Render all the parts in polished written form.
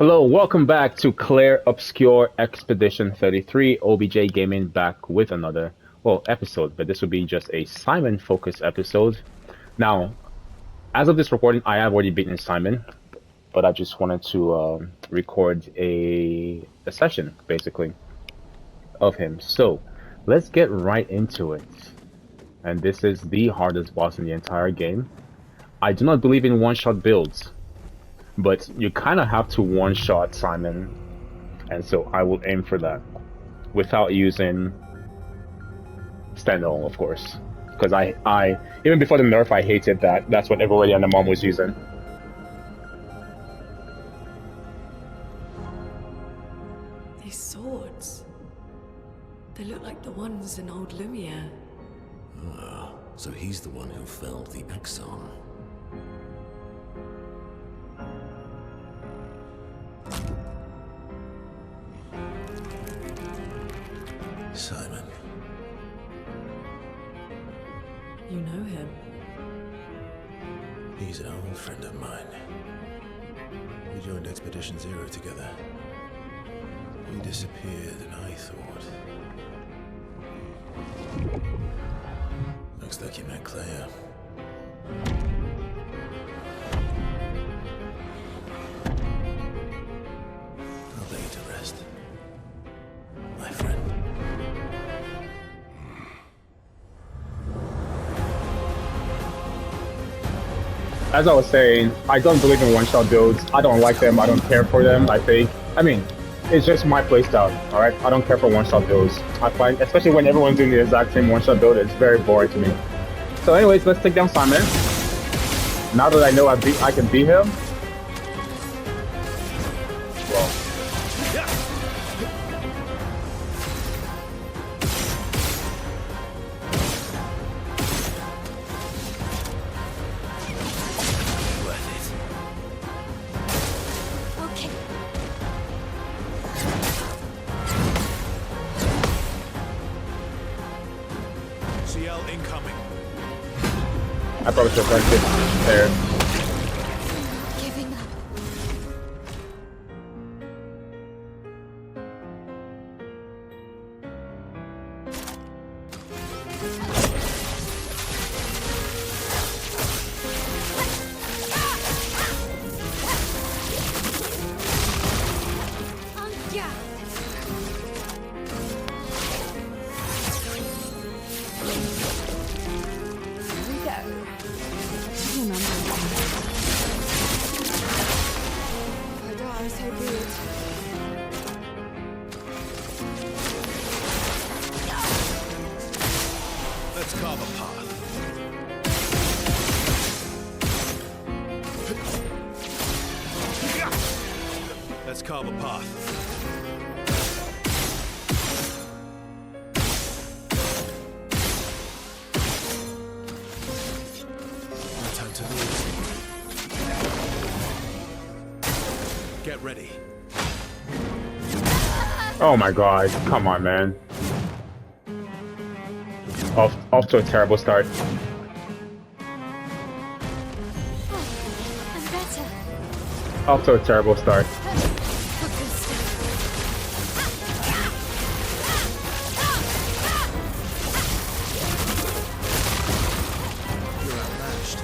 Hello, welcome back to Clair Obscur Expedition 33. OBJGaming back with another, episode, but this will be just a Simon-focused episode. Now, as of this recording, I have already beaten Simon, but I just wanted to record a session, basically, of him. So, let's get right into it. And this is the hardest boss in the entire game. I do not believe in one-shot builds, but you kind of have to one-shot Simon, and so I will aim for that without using standalone, of course, because I even before the nerf, I hated that. That's what everybody and the mom was using. These swords, they look like the ones in old Lumiere. Ah, so he's the one who felled the Exxon. Simon. You know him. He's an old friend of mine. We joined Expedition Zero together. He disappeared and I thought... Looks like you met Claire. I'll lay you to rest. My friend. As I was saying, I don't believe in one-shot builds. I don't like them. I don't care for them. I mean, it's just my playstyle. All right, I don't care for one-shot builds. I find, especially when everyone's doing the exact same one-shot build, it's very boring to me. So, anyways, let's take down Simon. Now that I know I can beat him. Well. CL incoming. I probably should have it there. Giving up. Let's carve a path. Let's carve a path. No time to lose. Get ready. Oh my god, come on, man. Off to a terrible start. I'm better. Off to a terrible start. You're outmatched.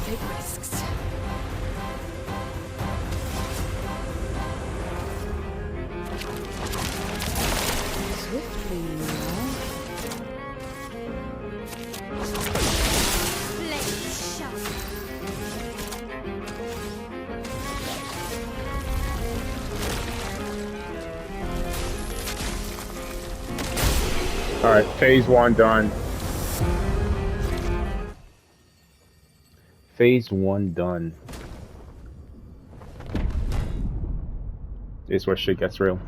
Take risks. Swiftly, you know. Blade sharp. Alright, phase 1 done. Phase 1 done. is where shit gets real.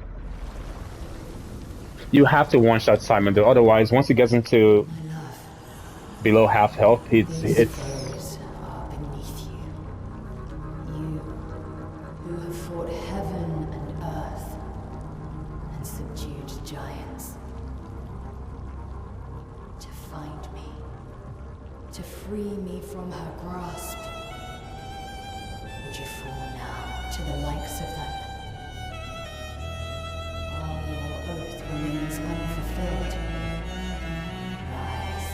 You have to one-shot Simon though, otherwise once he gets into below half health, it's Those are beneath you. You who have fought heaven and earth and subdued giants. To find me, to free me from her grasp. Would you fall now to the likes of them? While your oath remains unfulfilled, rise.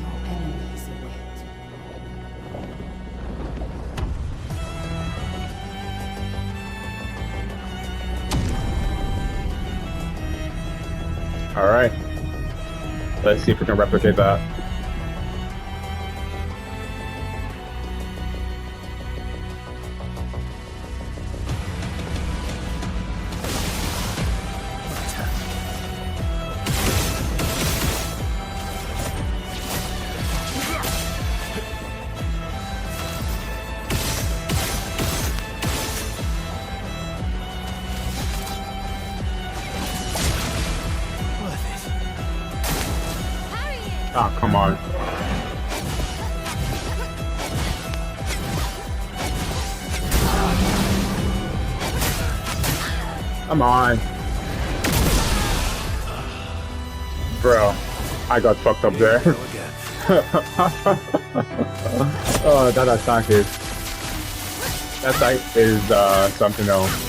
Your enemies await. alright. Let's see if we can replicate that. Ah, come on. Come on. Bro, I got fucked up there. Go again. Oh, that attack is something else.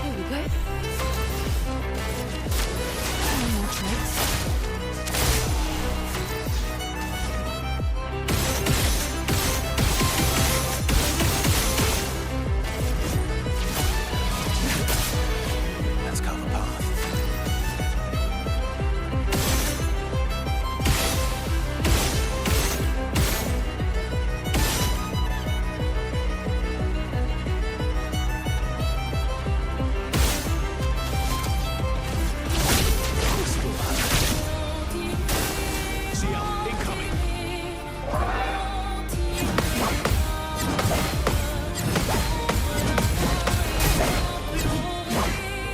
Here we go. No more tricks. Let's carve a path. See ya. Incoming.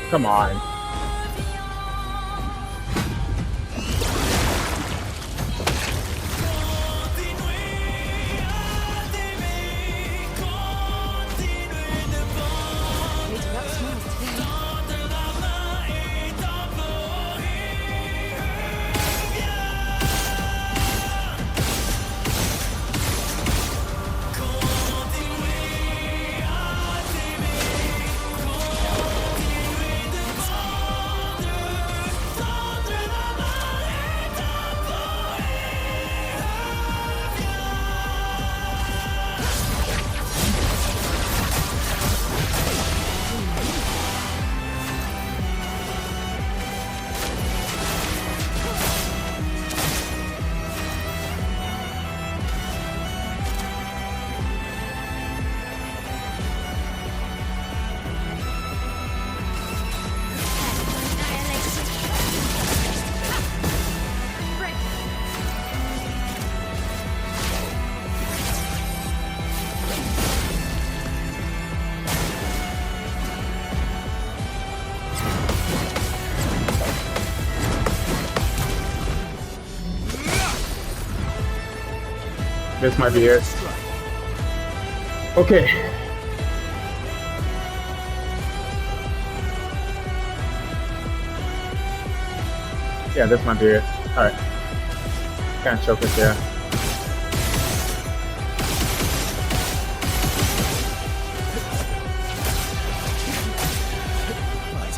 Come on. Need to wrap smiles today. This might be it. Okay. Yeah, this might be it. Alright. Can't choke it there. Right.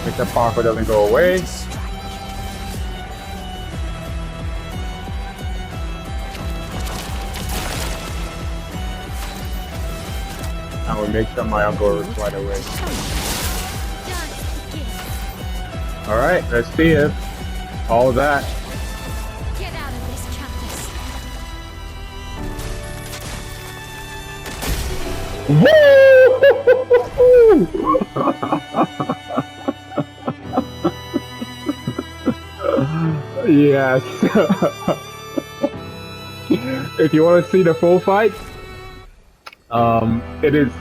Make the parkour doesn't go away. I will make sure my uncle works right away. Alright, let's see it. All that. Get out of this, Countess. Woo! Yes. If you want to see the full fight, it is.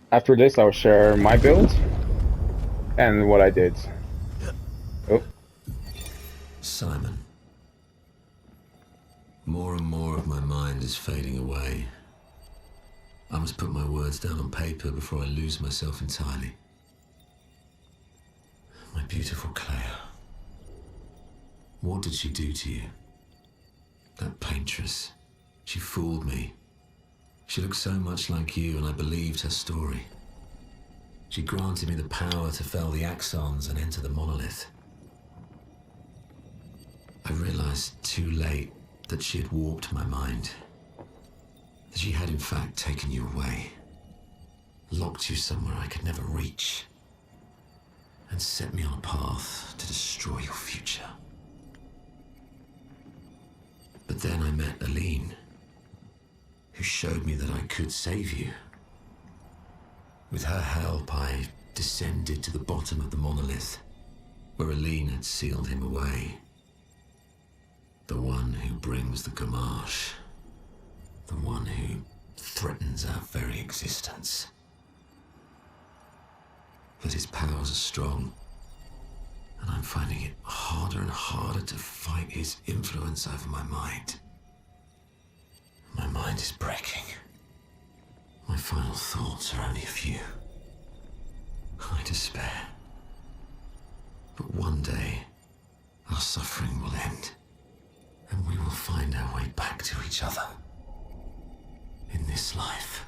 After this, I'll share my build and what I did. Oh. Simon. More and more of my mind is fading away. I must put my words down on paper before I lose myself entirely. My beautiful Claire. What did she do to you? That paintress. She fooled me. She looked so much like you, and I believed her story. She granted me the power to fell the axons and enter the monolith. I realized too late that she had warped my mind. That she had in fact taken you away, locked you somewhere I could never reach, and set me on a path to destroy your future. But then I met Aline, who showed me that I could save you. With her help, I descended to the bottom of the monolith, where Aline had sealed him away. The one who brings the Gamache. The one who threatens our very existence. But his powers are strong, and I'm finding it harder and harder to fight his influence over my mind. My mind is breaking. My final thoughts are only a few. I despair. But one day, our suffering will end, and we will find our way back to each other. In this life,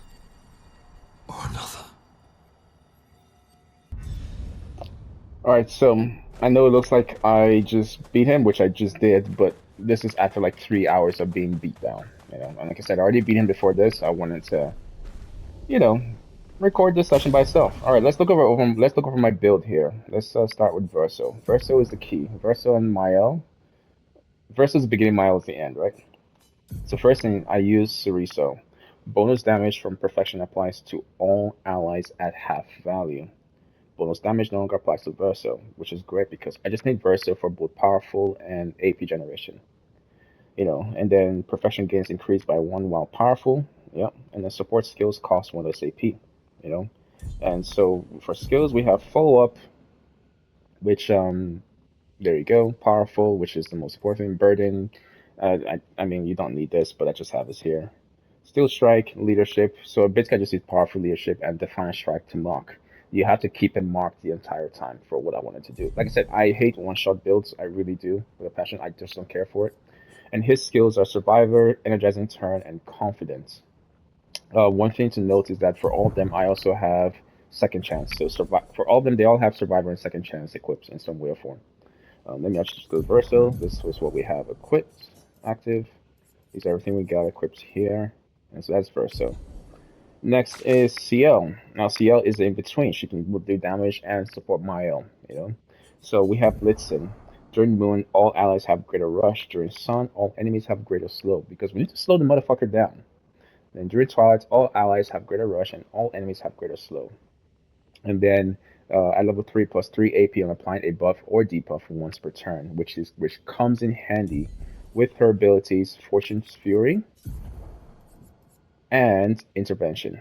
or another. Alright, so I know it looks like I just beat him, which I just did, but this is after like 3 hours of being beat down. You know, and like I said, I already beat him before this. I wanted to, you know, record this session by itself. All right, let's look over my build here. Let's start with Verso. Verso is the key. Verso and Mael. Verso is the beginning, Mael is the end, right? So first thing, I use Cereso. Bonus damage from Perfection applies to all allies at half value. Bonus damage no longer applies to Verso, which is great because I just need Verso for both powerful and AP generation. You know, and then Perfection gains increased by 1 while powerful. Yep, and then support skills cost 1 less AP. You know, and so for skills we have Follow Up, which there you go, Powerful, which is the most important thing. Burden, I mean you don't need this, but I just have this here. Steel Strike, Leadership. So basically I just use Powerful Leadership and Defiant Strike to mark. You have to keep it marked the entire time for what I wanted to do. Like I said, I hate one-shot builds. I really do with a passion. I just don't care for it. And his skills are Survivor, Energizing Turn, and Confidence. One thing to note is that for all of them, I also have second chance. So survive for all of them, they all have survivor and second chance equipped in some way or form. Let me actually just go to Verso. This was what we have equipped, active. Is everything we got equipped here, and so that's Verso. Next is CL. Now CL is in between. She can do damage and support Mael, you know. So we have Blitzen. During Moon, all allies have greater rush. During Sun, all enemies have greater slow, because we need to slow the motherfucker down. Then during Twilight, all allies have greater rush and all enemies have greater slow. And then at level 3 plus 3 AP on applying a buff or debuff once per turn, which comes in handy with her abilities Fortune's Fury and Intervention.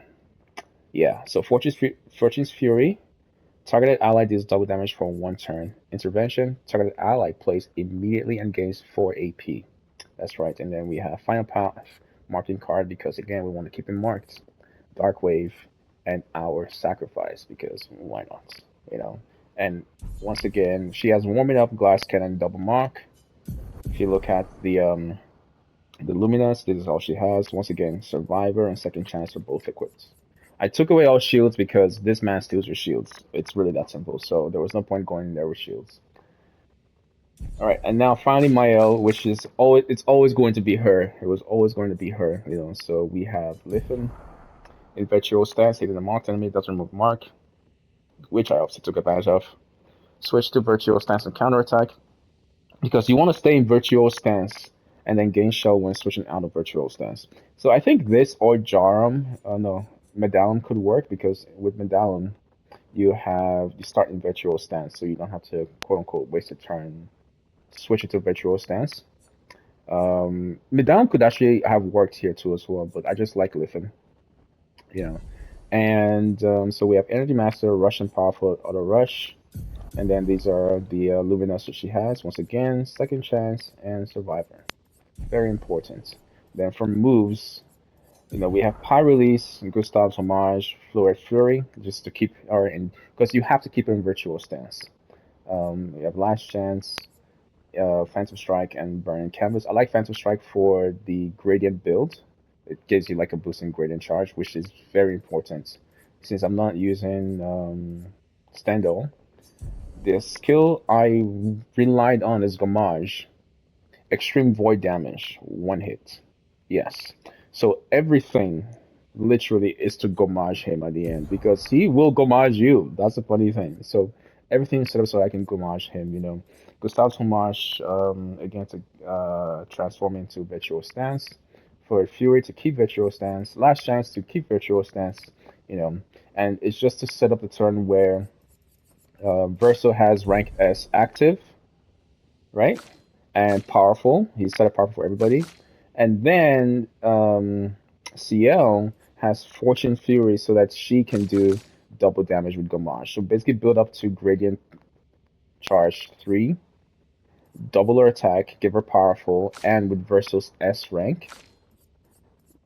Yeah, so Fortune's Fury, targeted ally deals double damage for 1 turn. Intervention, targeted ally plays immediately and gains 4 AP. That's right, and then we have Final Path marking card, because again we want to keep it marked. Dark Wave and our Sacrifice, because why not, you know. And once again, she has Warming Up, Glass Cannon, Double Mark. If you look at the Luminous, this is all she has. Once again, Survivor and Second Chance are both equipped. I took away all shields because this man steals your shields. It's really that simple, so there was no point going in there with shields. Alright, and now finally Mael, which is it's always going to be her. It was always going to be her, you know. So we have Lithen in Virtual Stance, hitting the marked enemy, doesn't remove mark, which I also took advantage of. Switch to Virtual Stance and counterattack, because you want to stay in Virtual Stance and then gain shell when switching out of Virtual Stance. So I think this or Medallion could work, because with Medallion you start in Virtual Stance, so you don't have to quote unquote waste a turn switch it to Virtual Stance. Medallion could actually have worked here too as well, but I just like Lithen, you know. And so we have Energy Master, Rush and Powerful, Auto Rush, and then these are the Luminous that she has. Once again, Second Chance and Survivor, very important. Then for moves, you know, we have Pie Release, Gustav's Homage, Fluid Fury, just to keep her in, because you have to keep her in Virtual Stance. We have Last Chance, Phantom Strike, and Burning Canvas. I like Phantom Strike for the Gradient build. It gives you like a boost in Gradient Charge, which is very important. Since I'm not using Stendhal, the skill I relied on is Gomage. Extreme Void Damage, 1 hit. Yes. So everything literally is to Gomage him at the end, because he will Gomage you. That's the funny thing. So everything is set up so I can Gomage him, you know. Gustav's Homage, again, to transform into Virtual Stance. For Fury to keep Virtual Stance. Last Chance to keep Virtual Stance, you know. And it's just to set up the turn where Verso has rank S active, right? And powerful. He's set up powerful for everybody. And then CL has Fortune Fury, so that she can do double damage with Gomage. So basically build up to Gradient Charge 3, double her attack, give her powerful, and with Verso's S rank,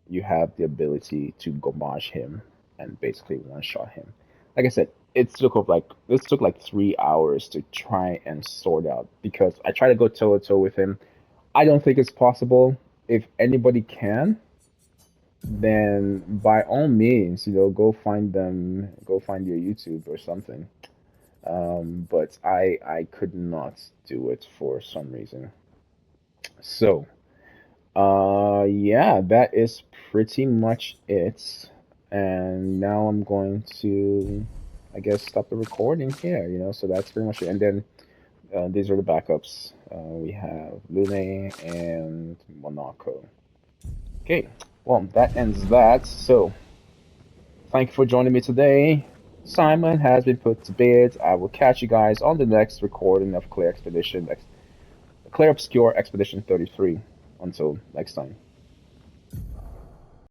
you have the ability to Gomage him and basically one-shot him. Like I said, this took like 3 hours to try and sort out, because I try to go toe-to-toe with him. I don't think it's possible. If anybody can, then by all means, you know, go find their YouTube or something. But I could not do it for some reason. So, yeah, that is pretty much it. And now I'm going to, I guess, stop the recording here, you know, so that's pretty much it. And then these are the backups. We have Lune and Monaco. Okay, well, that ends that. So, thank you for joining me today. Simon has been put to bed. I will catch you guys on the next recording of Clair Obscur Expedition 33. Until next time.